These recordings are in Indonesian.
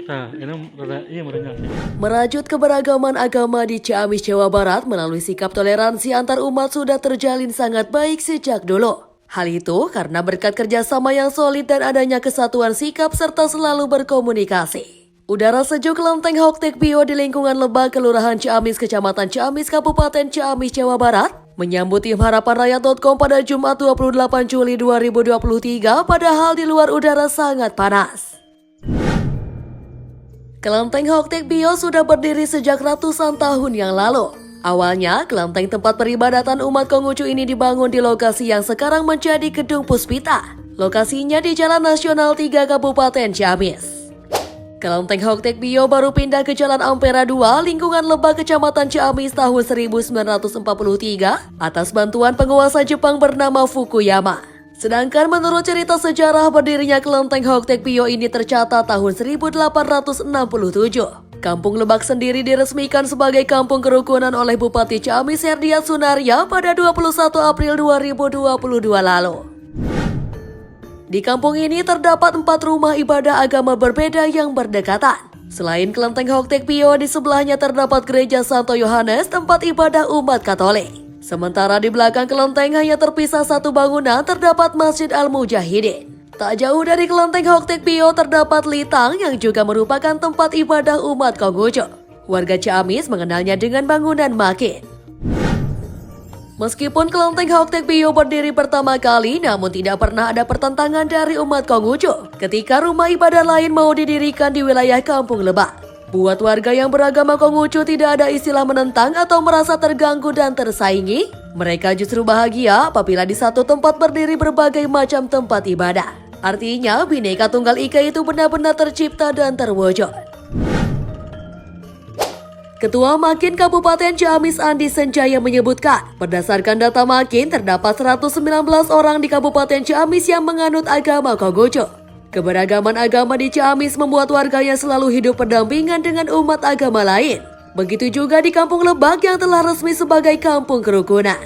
Nah, ini rada iya merenggang sih. Merajut keberagaman agama di Ciamis, Jawa Barat melalui sikap toleransi antar umat sudah terjalin sangat baik sejak dulu. Hal itu karena berkat kerjasama yang solid dan adanya kesatuan sikap serta selalu berkomunikasi. Udara sejuk Kelenteng Hoktek Bio di lingkungan Lebak, Kelurahan Ciamis, Kecamatan Ciamis, Kabupaten Ciamis, Jawa Barat, menyambut tim harapanrakyat.com pada Jumat 28 Juli 2023 padahal di luar udara sangat panas. Kelenteng Hoktek Bio sudah berdiri sejak ratusan tahun yang lalu. Awalnya, kelenteng tempat peribadatan umat Konghucu ini dibangun di lokasi yang sekarang menjadi Gedung Puspita. Lokasinya di Jalan Nasional 3 Kabupaten Ciamis. Kelenteng Hoktek Bio baru pindah ke Jalan Ampera 2, lingkungan Lebak, Kecamatan Ciamis tahun 1943 atas bantuan penguasa Jepang bernama Fukuyama. Sedangkan menurut cerita sejarah berdirinya Kelenteng Hoktek Bio ini tercatat tahun 1867. Kampung Lebak sendiri diresmikan sebagai kampung kerukunan oleh Bupati Ciamis Herdiat Sunaria pada 21 April 2022 lalu. Di kampung ini terdapat 4 rumah ibadah agama berbeda yang berdekatan. Selain Kelenteng Hoktek Bio, di sebelahnya terdapat Gereja Santo Yohanes, tempat ibadah umat Katolik. Sementara di belakang kelenteng hanya terpisah satu bangunan terdapat Masjid Al-Mujahidin. Tak jauh dari Kelenteng Hoktek Bio terdapat Litang yang juga merupakan tempat ibadah umat Konghucu. Warga Ciamis mengenalnya dengan bangunan Makin. Meskipun Kelenteng Hoktek Bio berdiri pertama kali, namun tidak pernah ada pertentangan dari umat Konghucu ketika rumah ibadah lain mau didirikan di wilayah Kampung Lebak. Buat warga yang beragama Konghucu tidak ada istilah menentang atau merasa terganggu dan tersaingi. Mereka justru bahagia apabila di satu tempat berdiri berbagai macam tempat ibadah. Artinya, Bhinneka Tunggal Ika itu benar-benar tercipta dan terwujud. Ketua Makin Kabupaten Ciamis Andi Senjaya menyebutkan, berdasarkan data Makin terdapat 119 orang di Kabupaten Ciamis yang menganut agama Konghucu. Keberagaman agama di Ciamis membuat warganya selalu hidup berdampingan dengan umat agama lain. Begitu juga di Kampung Lebak yang telah resmi sebagai kampung kerukunan.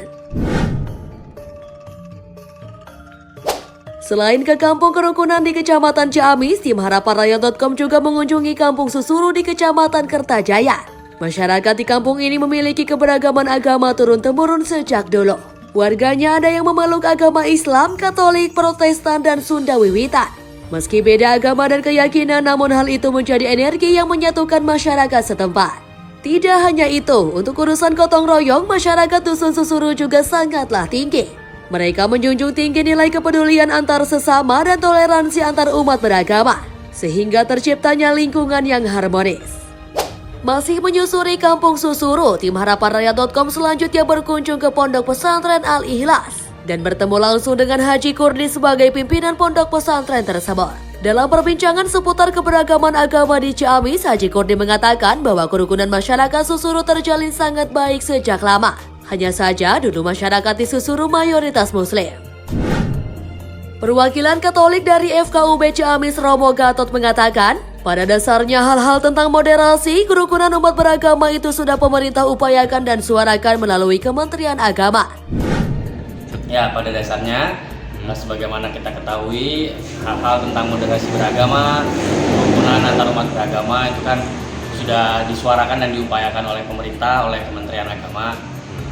Selain ke kampung kerukunan di Kecamatan Ciamis, tim harapanrakyat.com juga mengunjungi Kampung Susuru di Kecamatan Kertajaya. Masyarakat di kampung ini memiliki keberagaman agama turun-temurun sejak dulu. Warganya ada yang memeluk agama Islam, Katolik, Protestan, dan Sunda Wiwitan. Meski beda agama dan keyakinan, namun hal itu menjadi energi yang menyatukan masyarakat setempat. Tidak hanya itu, untuk urusan gotong royong, masyarakat Dusun Susuru juga sangatlah tinggi. Mereka menjunjung tinggi nilai kepedulian antar sesama dan toleransi antar umat beragama, sehingga terciptanya lingkungan yang harmonis. Masih menyusuri Kampung Susuru, tim harapanrakyat.com selanjutnya berkunjung ke Pondok Pesantren Al-Ikhlas dan bertemu langsung dengan Haji Kurdi sebagai pimpinan pondok pesantren tersebut. Dalam perbincangan seputar keberagaman agama di Ciamis, Haji Kurdi mengatakan bahwa kerukunan masyarakat Susuru terjalin sangat baik sejak lama. Hanya saja dulu masyarakat di Susuru mayoritas Muslim. Perwakilan Katolik dari FKUB Ciamis Romo Gatot mengatakan, pada dasarnya hal-hal tentang moderasi, kerukunan umat beragama itu sudah pemerintah upayakan dan suarakan melalui Kementerian Agama. Ya, pada dasarnya, sebagaimana kita ketahui, hal-hal tentang moderasi beragama, kerukunan antar umat beragama itu kan sudah disuarakan dan diupayakan oleh pemerintah, oleh Kementerian Agama.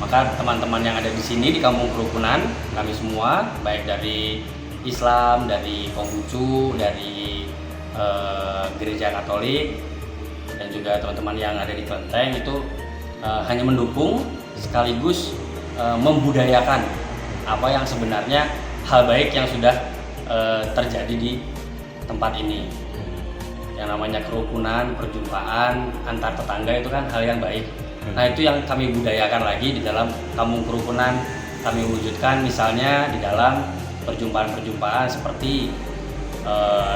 Maka teman-teman yang ada di sini di Kampung Kerukunan, kami semua, baik dari Islam, dari Konghucu, dari Gereja Katolik, dan juga teman-teman yang ada di Kelenteng itu hanya mendukung sekaligus membudayakan apa yang sebenarnya hal baik yang sudah terjadi di tempat ini. Yang namanya kerukunan, perjumpaan antar tetangga itu kan hal yang baik. Nah, itu yang kami budayakan lagi di dalam Kampung Kerukunan. Kami wujudkan misalnya di dalam perjumpaan-perjumpaan seperti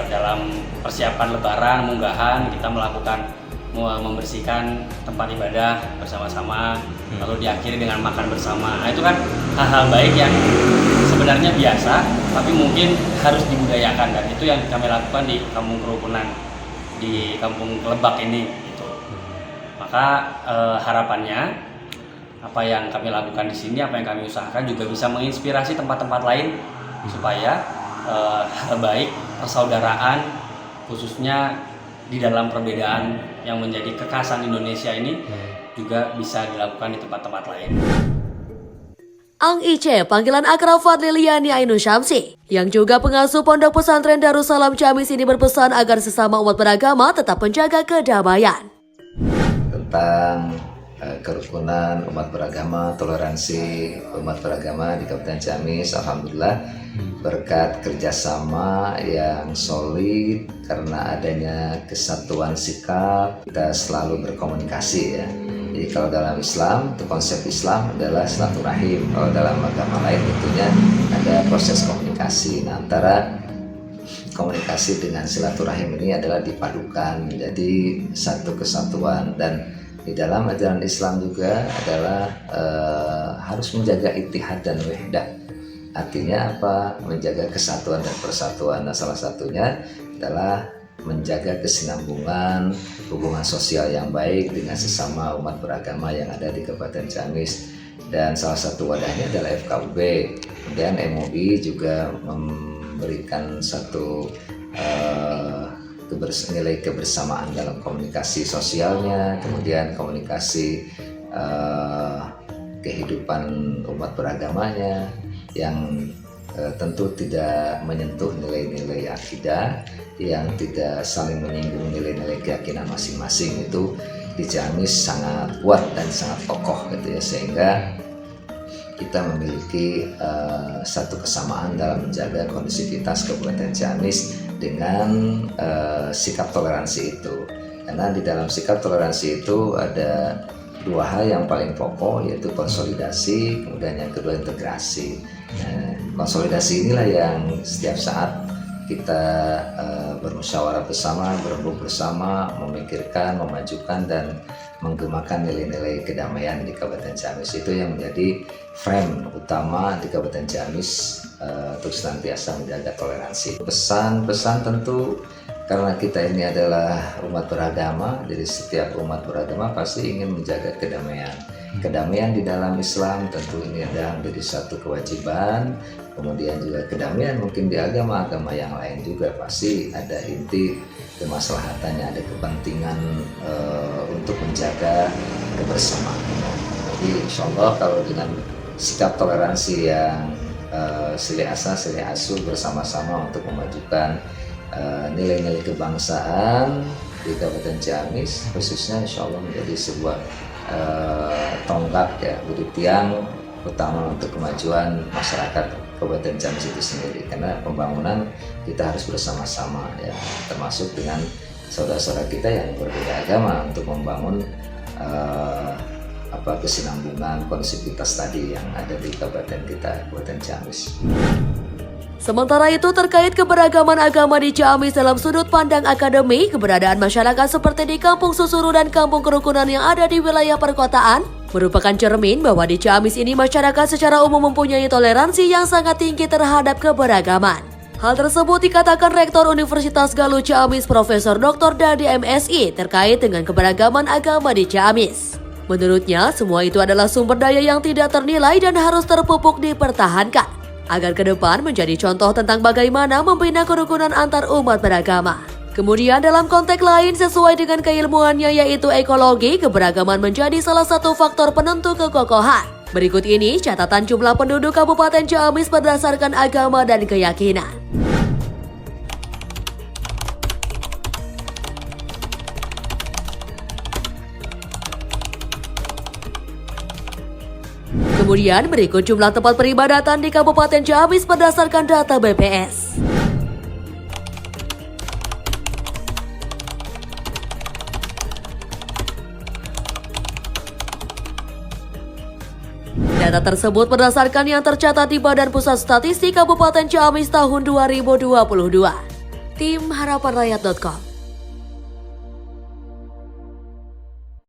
dalam persiapan Lebaran, munggahan, kita melakukan membersihkan tempat ibadah bersama-sama, lalu diakhiri dengan makan bersama. Nah, itu kan hal-hal baik yang sebenarnya biasa, tapi mungkin harus dibudayakan, dan itu yang kami lakukan di Kampung Kerukunan di Kampung Lebak ini. Gitu. Maka harapannya apa yang kami lakukan di sini, apa yang kami usahakan juga bisa menginspirasi tempat-tempat lain supaya hal baik persaudaraan, khususnya di dalam perbedaan yang menjadi kekhasan Indonesia ini juga bisa dilakukan di tempat-tempat lain. Ang Ice, panggilan akrab Fadliliani Ainun Syamsi, yang juga pengasuh Pondok Pesantren Darussalam Ciamis ini berpesan agar sesama umat beragama tetap menjaga kedamaian. Tentang kerukunan umat beragama, toleransi umat beragama di Kabupaten Ciamis, alhamdulillah berkat kerjasama yang solid karena adanya kesatuan sikap, kita selalu berkomunikasi ya. Jadi kalau dalam Islam, itu konsep Islam adalah silaturahim. Kalau dalam agama lain tentunya ada proses komunikasi. Nah, antara komunikasi dengan silaturahim ini adalah dipadukan menjadi satu kesatuan. Dan di dalam ajaran Islam juga adalah harus menjaga ittihad dan wahdah. Artinya apa? Menjaga kesatuan dan persatuan. Nah, salah satunya adalah menjaga kesinambungan hubungan sosial yang baik dengan sesama umat beragama yang ada di Kabupaten Ciamis, dan salah satu wadahnya adalah FKUB. Kemudian MUI juga memberikan satu nilai kebersamaan dalam komunikasi sosialnya, kemudian komunikasi kehidupan umat beragamanya yang tentu tidak menyentuh nilai-nilai akidah, yang tidak saling menyinggung nilai-nilai keyakinan masing-masing. Itu di Ciamis sangat kuat dan sangat kokoh gitu ya, sehingga kita memiliki satu kesamaan dalam menjaga kondusivitas Kabupaten Ciamis dengan sikap toleransi itu. Karena di dalam sikap toleransi itu ada dua hal yang paling pokok, yaitu konsolidasi, kemudian yang kedua integrasi. Konsolidasi inilah yang setiap saat kita bermusyawarah bersama, berembuk bersama, memikirkan, memajukan, dan menggemakan nilai-nilai kedamaian di Kabupaten Ciamis. Itu yang menjadi frame utama di Kabupaten Ciamis untuk senantiasa menjaga toleransi. Pesan-pesan tentu karena kita ini adalah umat beragama, jadi setiap umat beragama pasti ingin menjaga kedamaian. Kedamaian di dalam Islam tentu ini adalah menjadi satu kewajiban. Kemudian juga kedamaian mungkin di agama-agama yang lain juga pasti ada inti kemaslahatannya, ada kepentingan untuk menjaga kebersamaan. Jadi insya Allah kalau dengan sikap toleransi yang silih asa silih asuh bersama-sama untuk memajukan nilai-nilai kebangsaan di Kabupaten Ciamis khususnya, insya Allah menjadi sebuah tonggak ya, menjadi tiang utama untuk kemajuan masyarakat Kabupaten Ciamis itu sendiri. Karena pembangunan kita harus bersama-sama ya, termasuk dengan saudara-saudara kita yang berbeda agama untuk membangun kesinambungan kondusivitas tadi yang ada di kabupaten kita, Kabupaten Ciamis. Sementara itu terkait keberagaman agama di Ciamis dalam sudut pandang akademik, keberadaan masyarakat seperti di Kampung Susuru dan Kampung Kerukunan yang ada di wilayah perkotaan merupakan cermin bahwa di Ciamis ini masyarakat secara umum mempunyai toleransi yang sangat tinggi terhadap keberagaman. Hal tersebut dikatakan Rektor Universitas Galuh Ciamis Profesor Dr. Dadi MSI terkait dengan keberagaman agama di Ciamis. Menurutnya, semua itu adalah sumber daya yang tidak ternilai dan harus terpupuk dipertahankan agar ke depan menjadi contoh tentang bagaimana membina kerukunan antar umat beragama. Kemudian dalam konteks lain sesuai dengan keilmuannya yaitu ekologi, keberagaman menjadi salah satu faktor penentu kekokohan. Berikut ini catatan jumlah penduduk Kabupaten Ciamis berdasarkan agama dan keyakinan. Kemudian berikut jumlah tempat peribadatan di Kabupaten Ciamis berdasarkan data BPS. Data tersebut berdasarkan yang tercatat di Badan Pusat Statistik Kabupaten Ciamis tahun 2022. Tim harapanrakyat.com